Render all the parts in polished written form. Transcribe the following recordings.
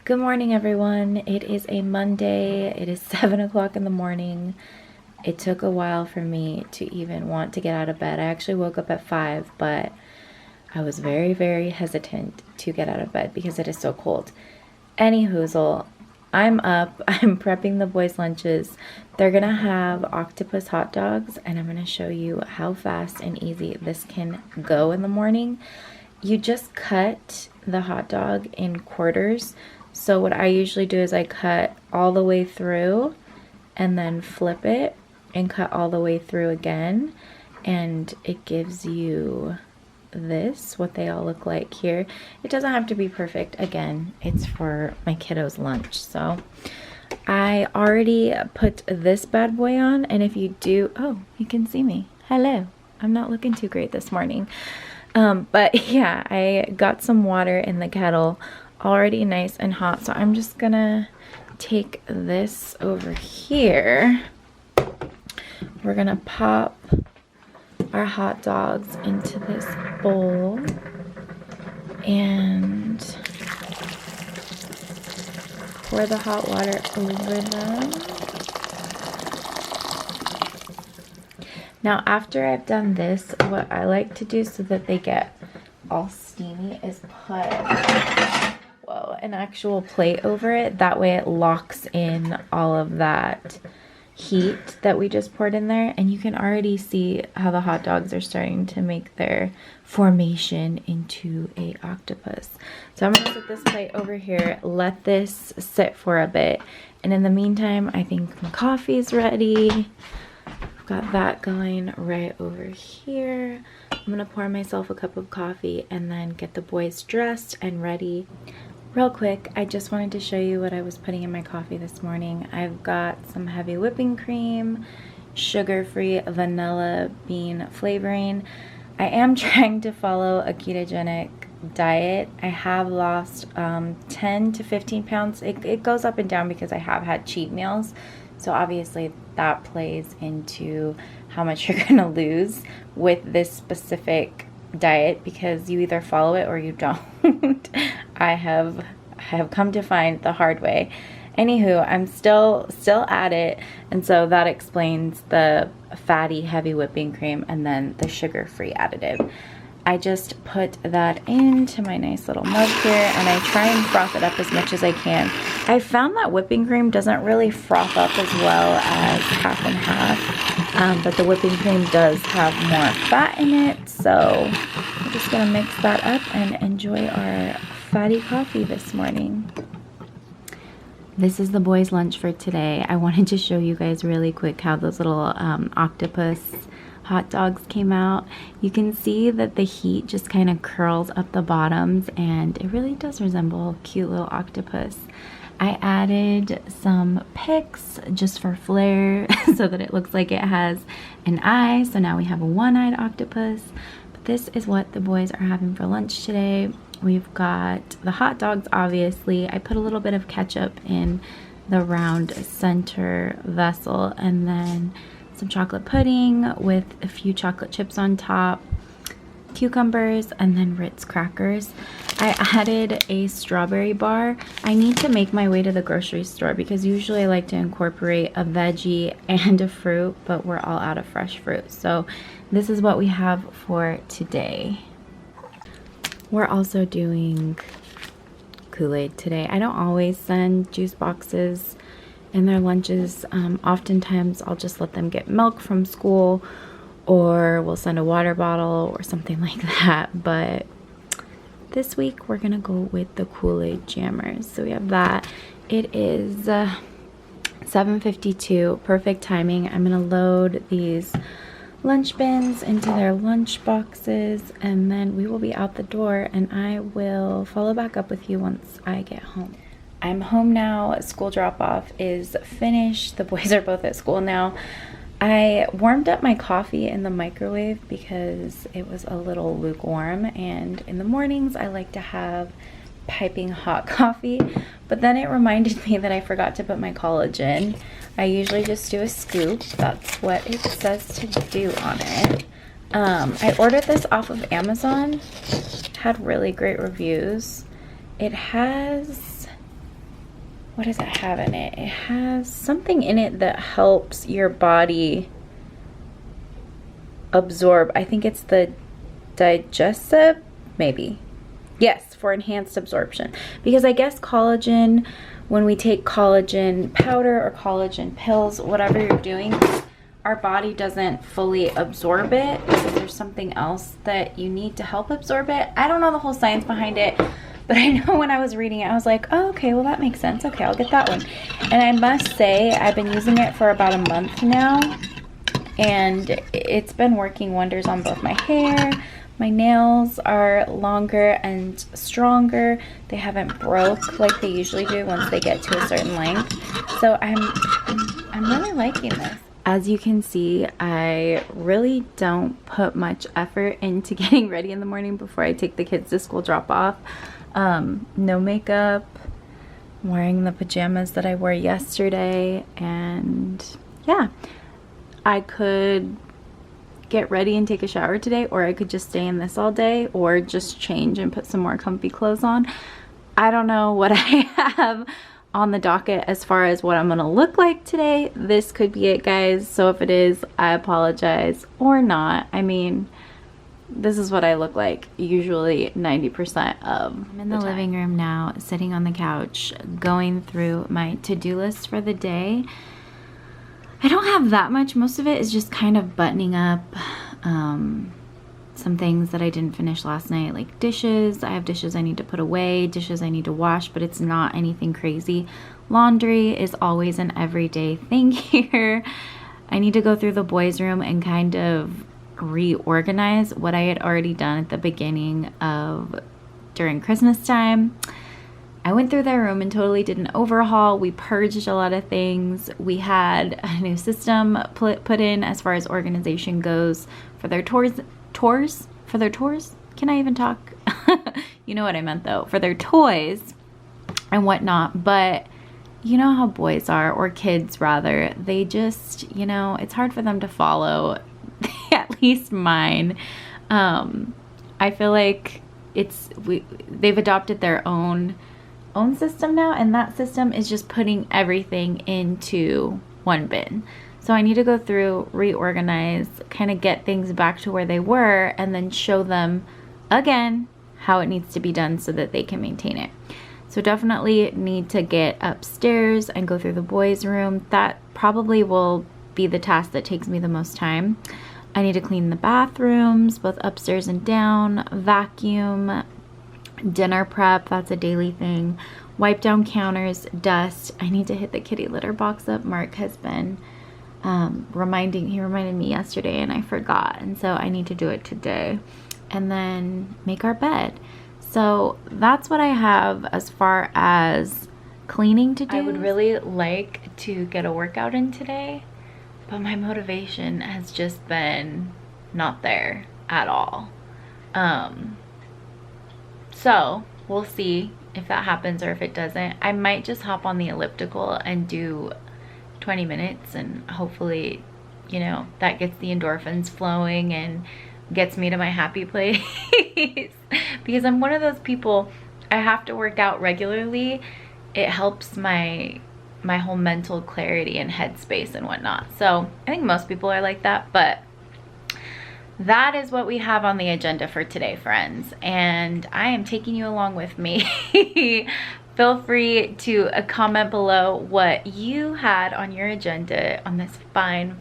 Good morning, everyone. It is a Monday. It is 7 o'clock in the morning. It took a while for me to even want to get out of bed. I actually woke up at 5, but I was very hesitant to get out of bed because it is so cold. Anyhoozle, I'm up. I'm prepping the boys' lunches. They're gonna have octopus hot dogs, and I'm gonna show you how fast and easy this can go in the morning. You just cut the hot dog in quarters. So what I usually do is I cut all the way through and then flip it and cut all the way through again, and it gives you this, what they all look like here. It doesn't have to be perfect. Again, it's for my kiddos' lunch. So I already put this bad boy on, and if you do, oh, you can see me. Hello. I'm not looking too great this morning. But yeah, I got some water in the kettle already nice and hot, so I'm just gonna take this over here. We're gonna pop our hot dogs into this bowl and pour the hot water over them. Now after I've done this, what I like to do so that they get all steamy is put an actual plate over it. That way it locks in all of that heat that we just poured in there, and you can already see how the hot dogs are starting to make their formation into a octopus. So I'm gonna put this plate over here, let this sit for a bit, and in the meantime I think my coffee's ready. I've got that going right over here. I'm gonna pour myself a cup of coffee and then get the boys dressed and ready. Real quick, I just wanted to show you what I was putting in my coffee this morning. I've got some heavy whipping cream, sugar-free vanilla bean flavoring. I am trying to follow a ketogenic diet. I have lost 10 to 15 pounds. It goes up and down because I have had cheat meals. So obviously that plays into how much you're gonna lose with this specific diet, because you either follow it or you don't. I have come to find the hard way. Anywho, I'm still at it, and so that explains the fatty heavy whipping cream and then the sugar-free additive. I just put that into my nice little mug here, and I try and froth it up as much as I can. I found that whipping cream doesn't really froth up as well as half and half, but the whipping cream does have more fat in it, so we're just gonna mix that up and enjoy our fatty coffee this morning. This is the boys' lunch for today. I wanted to show you guys really quick how those little octopus hot dogs came out. You can see that the heat just kind of curls up the bottoms, and it really does resemble a cute little octopus. I added some picks just for flair so that it looks like it has an eye. So now we have a one-eyed octopus. But this is what the boys are having for lunch today. We've got the hot dogs, obviously. I put a little bit of ketchup in the round center vessel, and then some chocolate pudding with a few chocolate chips on top, cucumbers, and then Ritz crackers. I added a strawberry bar. I need to make my way to the grocery store because usually I like to incorporate a veggie and a fruit, but we're all out of fresh fruit. So this is what we have for today. We're also doing Kool-Aid today. I don't always send juice boxes in their lunches. Oftentimes I'll just let them get milk from school, or we'll send a water bottle or something like that. But this week we're gonna go with the Kool-Aid jammers. So we have that. It is 7:52, perfect timing. I'm gonna load these lunch bins into their lunch boxes, and then we will be out the door, and I will follow back up with you once I get home. I'm home now. School drop-off is finished. The boys are both at school now. I warmed up my coffee in the microwave because it was a little lukewarm, and in the mornings I like to have piping hot coffee, but then it reminded me that I forgot to put my collagen. I usually just do a scoop. That's what it says to do on it. I ordered this off of Amazon. Had really great reviews. It has what does it have in it? It has something in it that helps your body absorb. I think it's the digestive, maybe. Yes, for enhanced absorption. Because I guess collagen, when we take collagen powder or collagen pills, whatever you're doing, our body doesn't fully absorb it. So there's something else that you need to help absorb it. I don't know the whole science behind it, but I know when I was reading it, I was like, oh, okay, well that makes sense. Okay, I'll get that one. And I must say, I've been using it for about a month now, and it's been working wonders on both my hair. My nails are longer and stronger. They haven't broke like they usually do once they get to a certain length. So I'm really liking this. As you can see, I really don't put much effort into getting ready in the morning before I take the kids to school drop off. No makeup, I'm wearing the pajamas that I wore yesterday, and yeah, I could get ready and take a shower today, or I could just stay in this all day, or just change and put some more comfy clothes on. I don't know what I have on the docket as far as what I'm gonna look like today. This could be it, guys, so if it is, I apologize, or not. I mean, this is what I look like usually 90% of I'm in the living room now, sitting on the couch, going through my to-do list for the day. I don't have that much. Most of it is just kind of buttoning up some things that I didn't finish last night, like dishes. I have dishes I need to put away, dishes I need to wash, but it's not anything crazy. Laundry is always an everyday thing here. I need to go through the boys' room and kind of reorganize what I had already done at the beginning of during Christmas time. I went through their room and totally did an overhaul. We purged a lot of things. We had a new system put in as far as organization goes for their tours. Can I even talk? You know what I meant though, for their toys and whatnot. But you know how boys are, or kids rather, they just, you know, it's hard for them to follow, at least mine. I feel like they've adopted their own system now, and that system is just putting everything into one bin. So I need to go through, reorganize, kind of get things back to where they were, and then show them again how it needs to be done so that they can maintain it. So definitely need to get upstairs and go through the boys' room. That probably will be the task that takes me the most time. I need to clean the bathrooms, both upstairs and down, vacuum, dinner prep, that's a daily thing, wipe down counters, dust. I need to hit the kitty litter box up. Mark has been he reminded me yesterday and I forgot, and so I need to do it today. And then make our bed. So that's what I have as far as cleaning to do. I would really like to get a workout in today, but my motivation has just been not there at all. So we'll see if that happens or if it doesn't. I might just hop on the elliptical and do 20 minutes, and hopefully, you know, that gets the endorphins flowing and gets me to my happy place. Because I'm one of those people, I have to work out regularly. It helps my whole mental clarity and headspace and whatnot. So I think most people are like that, but that is what we have on the agenda for today, friends, and I am taking you along with me. Feel free to comment below what you had on your agenda on this fine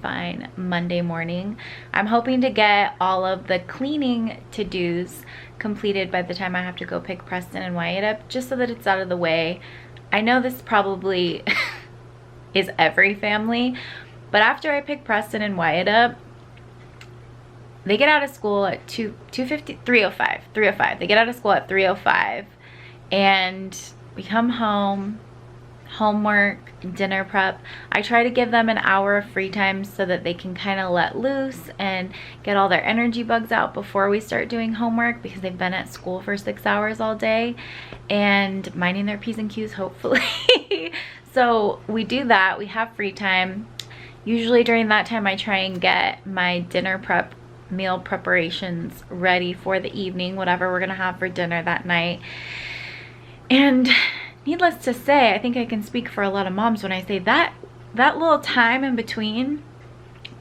Monday morning. I'm hoping to get all of the cleaning to-dos completed by the time I have to go pick Preston and Wyatt up, just so that it's out of the way. I know this probably is every family, but after I pick Preston and Wyatt up, they get out of school at 3:05. They get out of school at 3:05, and we come home, homework, dinner prep. I try to give them an hour of free time so that they can kind of let loose and get all their energy bugs out before we start doing homework, because they've been at school for 6 hours all day and minding their P's and Q's, hopefully. So we do that. We have free time. Usually during that time I try and get my dinner prep, meal preparations ready for the evening, whatever we're gonna have for dinner that night. And needless to say, I think I can speak for a lot of moms when I say that that little time in between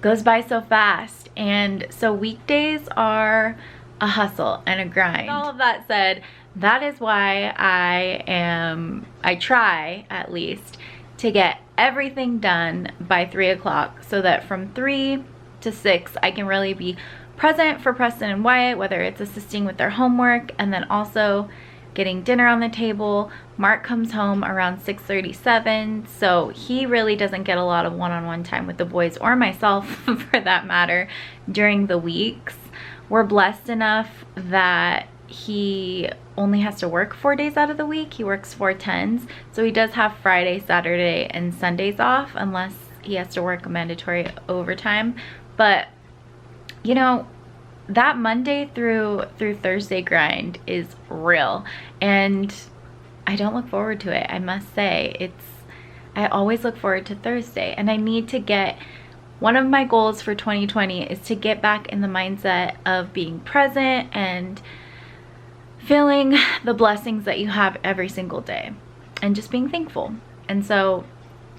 goes by so fast. And so weekdays are a hustle and a grind. With all of that said, that is why I try at least to get everything done by 3 o'clock, so that from 3 to 6 I can really be present for Preston and Wyatt, whether it's assisting with their homework and then also getting dinner on the table. Mark comes home around 6:37, so he really doesn't get a lot of one-on-one time with the boys or myself for that matter during the weeks. We're blessed enough that he only has to work 4 days out of the week. He works 4/10s, so he does have Friday, Saturday, and Sundays off unless he has to work a mandatory overtime. But you know, that Monday through Thursday grind is real, and I don't look forward to it. I must say, I always look forward to Thursday, and I need to get, one of my goals for 2020 is to get back in the mindset of being present and feeling the blessings that you have every single day and just being thankful. And so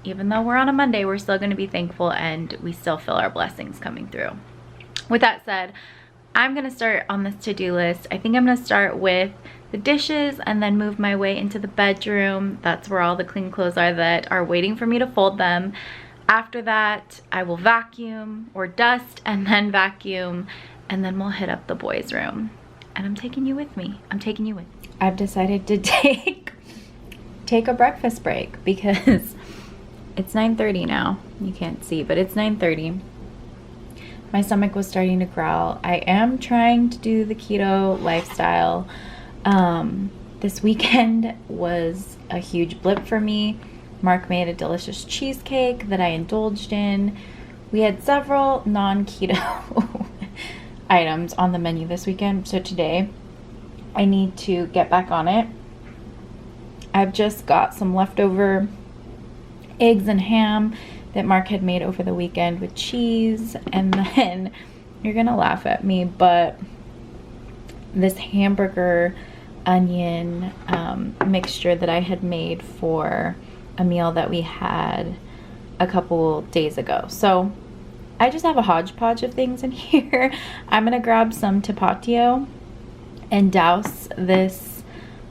even though we're on a Monday, we're still going to be thankful, and we still feel our blessings coming through. With that said, I'm gonna start on this to-do list. I think I'm gonna start with the dishes and then move my way into the bedroom. That's where all the clean clothes are that are waiting for me to fold them. After that, I will vacuum or dust and then vacuum, and then we'll hit up the boys' room. And I'm taking you with me. I'm taking you with me. I've decided to take a breakfast break because it's 9:30 now. You can't see, but it's 9:30. My stomach was starting to growl. I am trying to do the keto lifestyle. This weekend was a huge blip for me. Mark made a delicious cheesecake that I indulged in. We had several non-keto items on the menu this weekend, so today I need to get back on it. I've just got some leftover eggs and ham that Mark had made over the weekend with cheese, and then you're gonna laugh at me, but this hamburger onion mixture that I had made for a meal that we had a couple days ago. So I just have a hodgepodge of things in here. I'm gonna grab some tapatio and douse this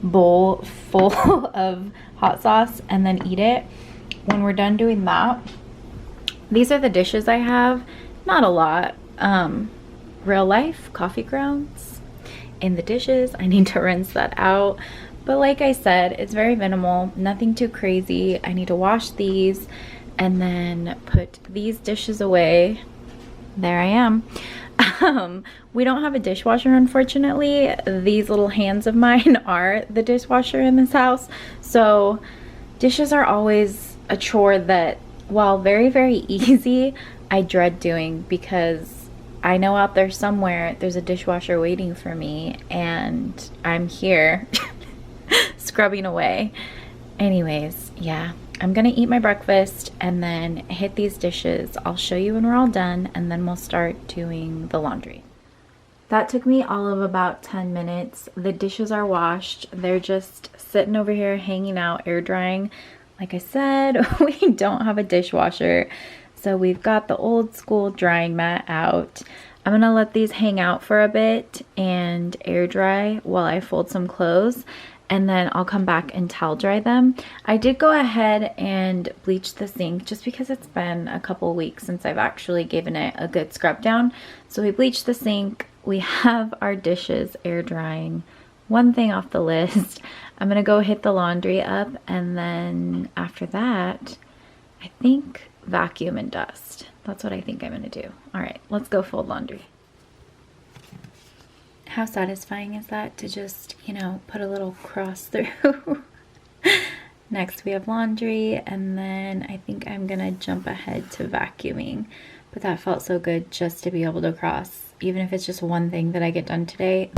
bowl full of hot sauce and then eat it. When we're done doing that, these are the dishes I have. Not a lot. Real life coffee grounds in the dishes. I need to rinse that out. But like I said, it's very minimal. Nothing too crazy. I need to wash these and then put these dishes away. There I am. We don't have a dishwasher, unfortunately. These little hands of mine are the dishwasher in this house. So dishes are always a chore that, while very, very easy, I dread doing because I know out there somewhere there's a dishwasher waiting for me and I'm here scrubbing away. Anyways, yeah, I'm gonna eat my breakfast and then hit these dishes. I'll show you when we're all done, and then we'll start doing the laundry. That took me all of about 10 minutes. The dishes are washed. They're just sitting over here hanging out, air drying. Like I said, we don't have a dishwasher, so we've got the old school drying mat out. I'm gonna let these hang out for a bit and air dry while I fold some clothes, and then I'll come back and towel dry them. I did go ahead and bleach the sink just because it's been a couple weeks since I've actually given it a good scrub down. So we bleached the sink. We have our dishes air drying. One thing off the list. I'm gonna go hit the laundry up, and then after that, I think vacuum and dust. That's what I think I'm gonna do. All right, let's go fold laundry. How satisfying is that to just, you know, put a little cross through? Next we have laundry, and then I think I'm gonna jump ahead to vacuuming. But that felt so good just to be able to cross, even if it's just one thing that I get done today.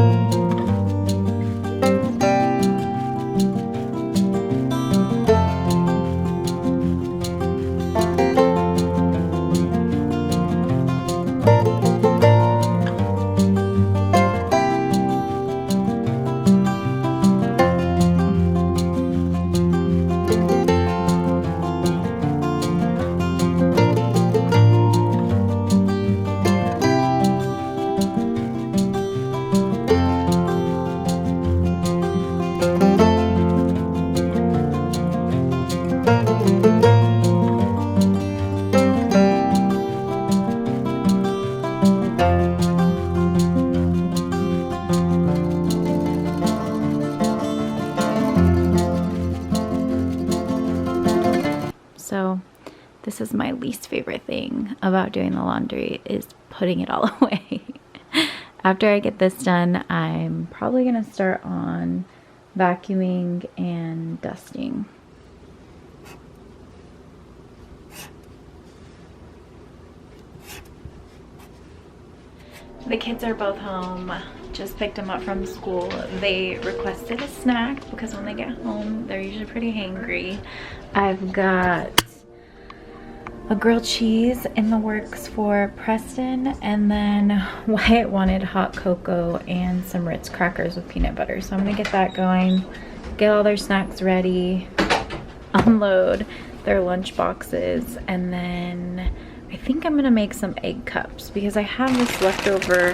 is my least favorite thing about doing the laundry, is putting it all away. After I get this done, I'm probably gonna start on vacuuming and dusting. The kids are both home. Just picked them up from school. They requested a snack because when they get home, they're usually pretty hangry. I've got a grilled cheese in the works for Preston, and then Wyatt wanted hot cocoa and some Ritz crackers with peanut butter. So I'm gonna get that going, get all their snacks ready, unload their lunch boxes, and then I think I'm gonna make some egg cups because I have this leftover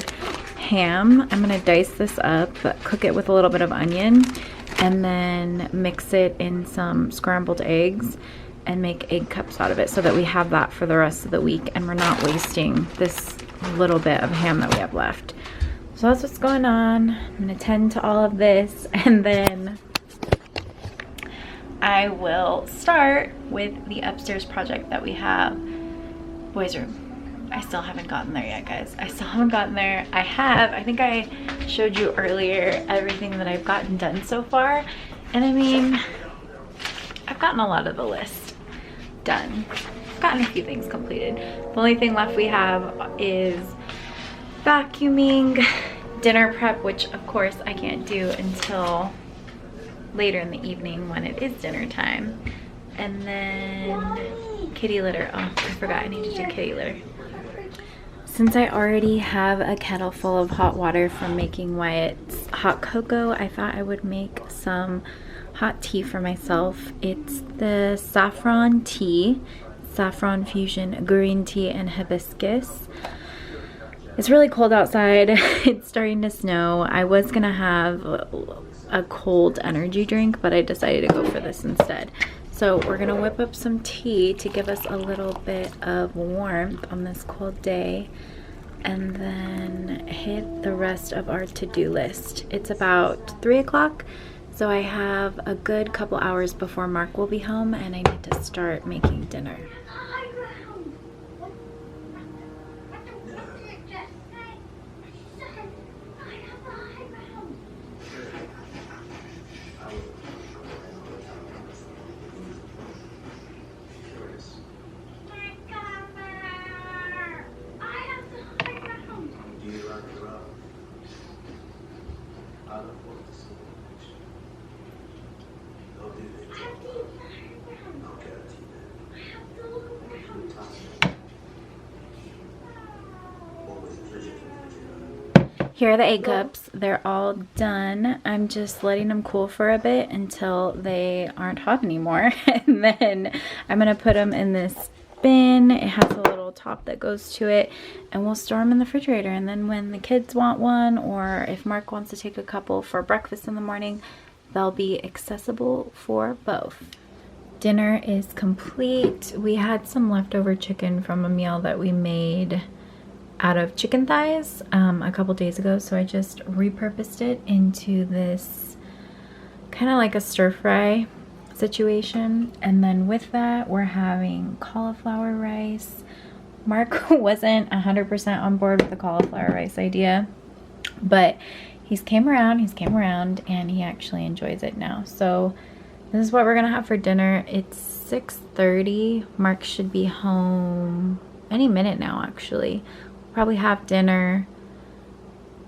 ham. I'm gonna dice this up, cook it with a little bit of onion, and then mix it in some scrambled eggs and make egg cups out of it so that we have that for the rest of the week and we're not wasting this little bit of ham that we have left. So that's what's going on. I'm gonna tend to all of this, and then I will start with the upstairs project that we have. Boys' room. I still haven't gotten there yet, guys. I still haven't gotten there. I think I showed you earlier everything that I've gotten done so far. And I mean, I've gotten a lot of the list done. I've gotten a few things completed. The only thing left we have is vacuuming, dinner prep, which of course I can't do until later in the evening when it is dinner time. And then kitty litter. Oh, I forgot I need to do kitty litter. Since I already have a kettle full of hot water from making Wyatt's hot cocoa, I thought I would make some hot tea for myself. It's the saffron tea, saffron fusion green tea and hibiscus. It's really cold outside. It's starting to snow. I was gonna have a cold energy drink, but I decided to go for this instead. So we're gonna whip up some tea to give us a little bit of warmth on this cold day, and then hit the rest of our to-do list. It's about 3 o'clock, so I have a good couple hours before Mark will be home, and I need to start making dinner. Here are the egg cups. They're all done. I'm just letting them cool for a bit until they aren't hot anymore. And then I'm gonna put them in this bin. It has a little top that goes to it, and we'll store them in the refrigerator. And then when the kids want one, or if Mark wants to take a couple for breakfast in the morning, they'll be accessible for both. Dinner is complete. We had some leftover chicken from a meal that we made out of chicken thighs a couple days ago, so I just repurposed it into this kind of like a stir fry situation. And then with that, we're having cauliflower rice. Mark wasn't 100% on board with the cauliflower rice idea, but he's came around, and he actually enjoys it now. So this is what we're gonna have for dinner. It's 6:30. Mark should be home any minute now, actually. Probably have dinner,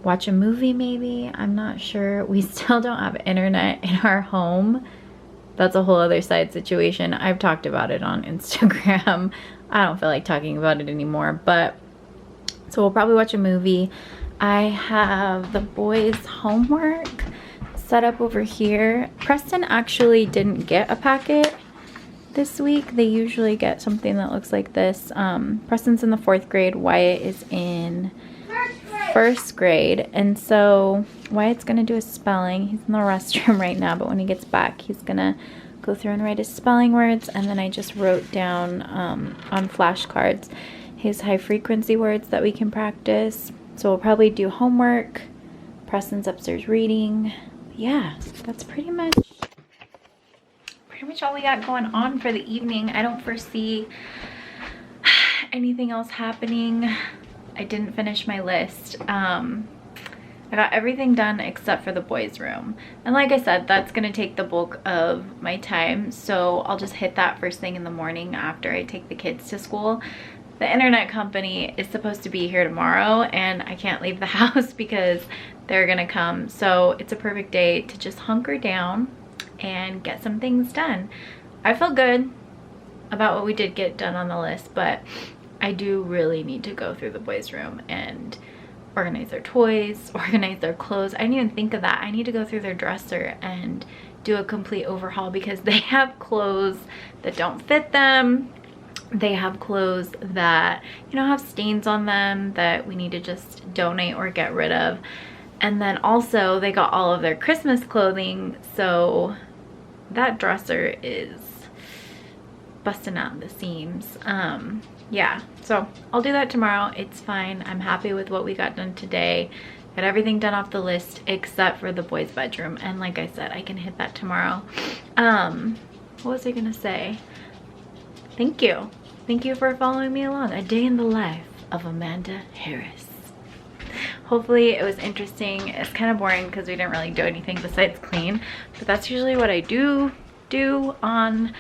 watch a movie maybe, I'm not sure. We still don't have internet in our home. That's a whole other side situation. I've talked about it on Instagram. I don't feel like talking about it anymore, but so we'll probably watch a movie. I have the boys' homework set up over here. Preston actually didn't get a packet this week. They usually get something that looks like this. Preston's in the 4th grade. Wyatt is in 1st grade. And so Wyatt's gonna do his spelling. He's in the restroom right now, but when he gets back, he's gonna go through and write his spelling words. And then I just wrote down on flashcards his high frequency words that we can practice. So we'll probably do homework. Preston's upstairs reading. Yeah, that's pretty much all we got going on for the evening. I don't foresee anything else happening. I didn't finish my list. I got everything done except for the boys' room. And like I said, that's gonna take the bulk of my time. So I'll just hit that first thing in the morning after I take the kids to school. The internet company is supposed to be here tomorrow and I can't leave the house because they're gonna come. So it's a perfect day to just hunker down and get some things done. I feel good about what we did get done on the list, but I do really need to go through the boys' room and organize their toys, organize their clothes. I didn't even think of that. I need to go through their dresser and do a complete overhaul because they have clothes that don't fit them. They have clothes that, you know, have stains on them that we need to just donate or get rid of. And then also they got all of their Christmas clothing, so that dresser is busting out the seams. Yeah, so I'll do that tomorrow. It's fine. I'm happy with what we got done today. Got everything done off the list except for the boys' bedroom, and like I said, I can hit that tomorrow. What was I gonna say? Thank you for following me along. A day in the life of Amanda Harris. Hopefully it was interesting. It's kind of boring because we didn't really do anything besides clean, but that's usually what I do on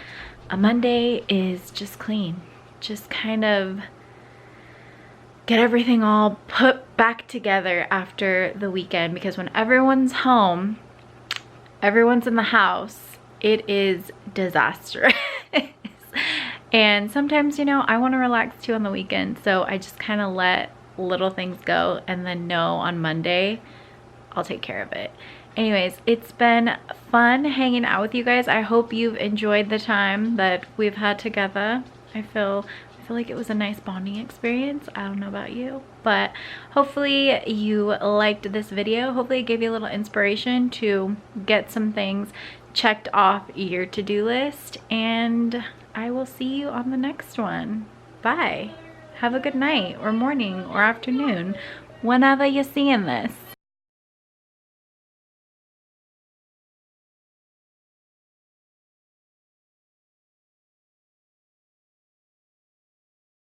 a Monday, is just clean. Just kind of get everything all put back together after the weekend, because when everyone's home, everyone's in the house, it is disastrous. And sometimes, you know, I want to relax too on the weekend, so I just kind of let little things go and then know on Monday I'll take care of it. Anyways, it's been fun hanging out with you guys. I hope you've enjoyed the time that we've had together. I feel like it was a nice bonding experience. I don't know about you, but hopefully you liked this video. Hopefully it gave you a little inspiration to get some things checked off your to-do list, and I will see you on the next one. Bye. Have a good night or morning or afternoon whenever you're seeing this.